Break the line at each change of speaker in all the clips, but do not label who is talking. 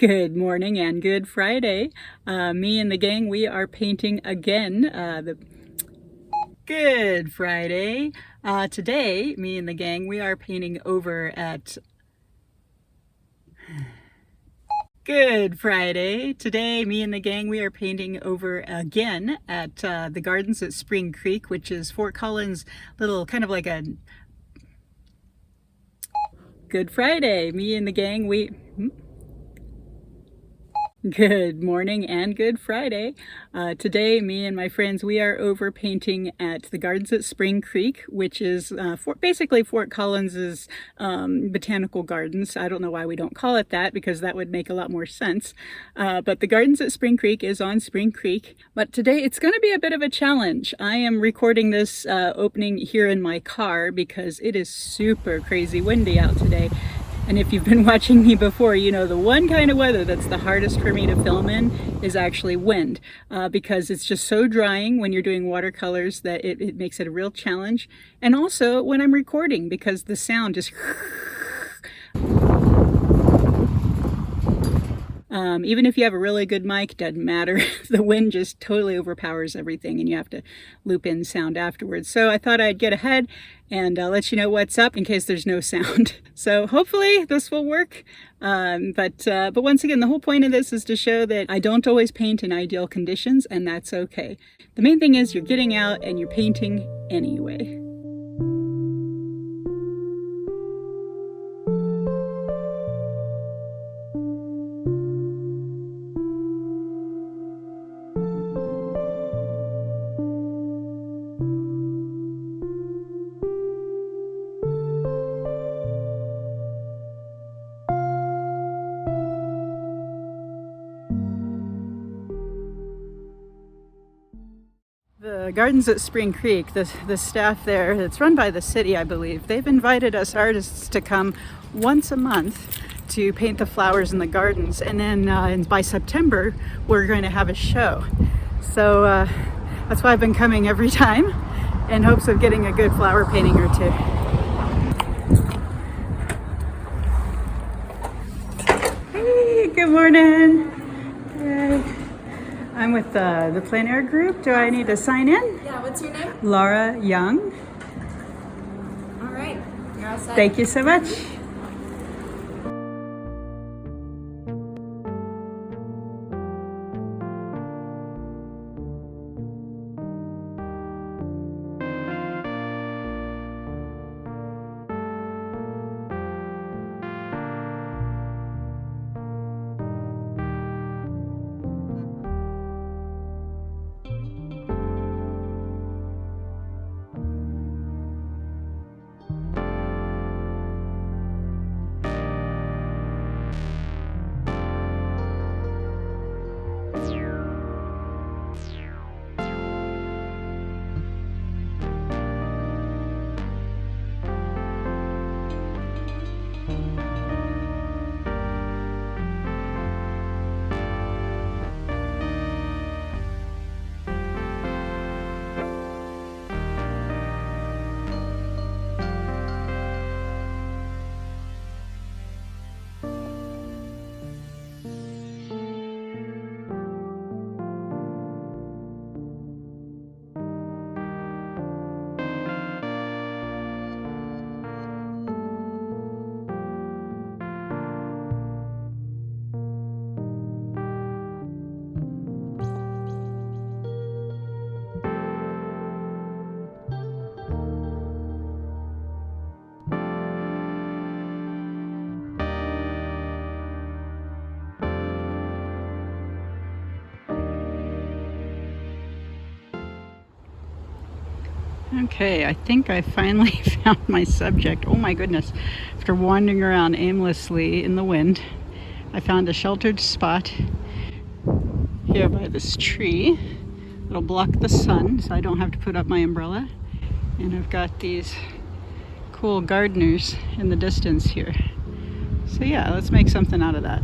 Good morning and good Friday. Me and the gang, we are painting again. Good Friday. Today, me and the gang, we are painting over at Good Friday. Today, me and the gang, we are painting over again at the gardens at Spring Creek, which is Fort Collins' little kind of like a Good Friday. Me and the gang, Good morning and good Friday. Today, me and my friends, we are over painting at the Gardens at Spring Creek, which is basically Fort Collins's botanical gardens. I don't know why we don't call it that, because that would make a lot more sense. But the Gardens at Spring Creek is on Spring Creek. But today it's going to be a bit of a challenge. I am recording this opening here in my car because it is super crazy windy out today. And if you've been watching me before, you know the one kind of weather that's the hardest for me to film in is actually wind, because it's just so drying when you're doing watercolors that it makes it a real challenge. And also when I'm recording, because the sound just even if you have a really good mic, doesn't matter. The wind just totally overpowers everything and you have to loop in sound afterwards. So I thought I'd get ahead and let you know what's up in case there's no sound. So hopefully this will work. But once again, the whole point of this is to show that I don't always paint in ideal conditions, and that's okay. The main thing is you're getting out and you're painting anyway. The Gardens at Spring Creek, the staff there, it's run by the city, I believe. They've invited us artists to come once a month to paint the flowers in the gardens. And then by September, we're going to have a show. So that's why I've been coming every time in hopes of getting a good flower painting or two. Hey, good morning. Hey. I'm with the Plein Air group. Do I need to sign in?
Yeah, what's your name?
Laura Young.
All right, you're all set.
Thank you so much. Okay, I think I finally found my subject. Oh my goodness. After wandering around aimlessly in the wind, I found a sheltered spot here by this tree. It'll block the sun so I don't have to put up my umbrella. And I've got these cool gardeners in the distance here. So yeah, let's make something out of that.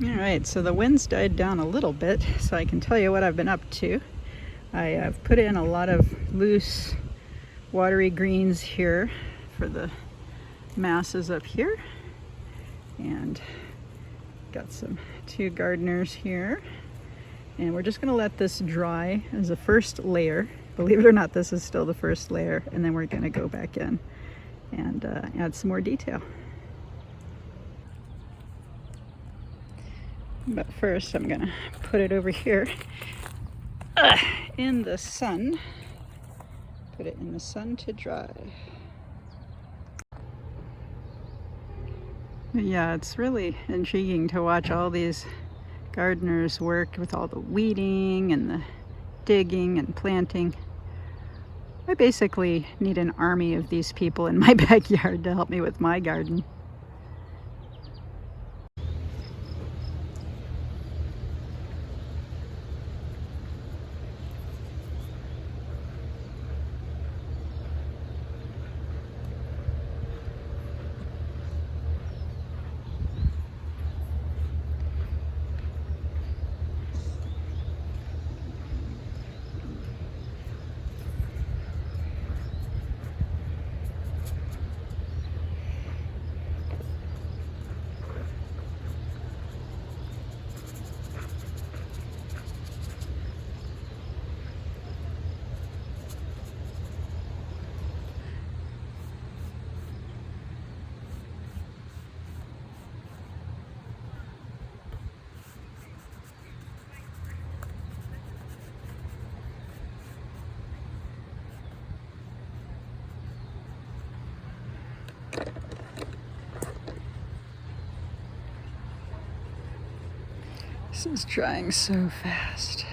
Alright, so the wind's died down a little bit, so I can tell you what I've been up to. I have put in a lot of loose watery greens here for the masses up here, and got two gardeners here, and we're just going to let this dry as a first layer. Believe it or not, this is still the first layer, and then we're going to go back in and add some more detail. But first I'm gonna put it over here in the sun. Put it in the sun to dry. But yeah, it's really intriguing to watch all these gardeners work with all the weeding and the digging and planting. I basically need an army of these people in my backyard to help me with my garden. This is drying so fast.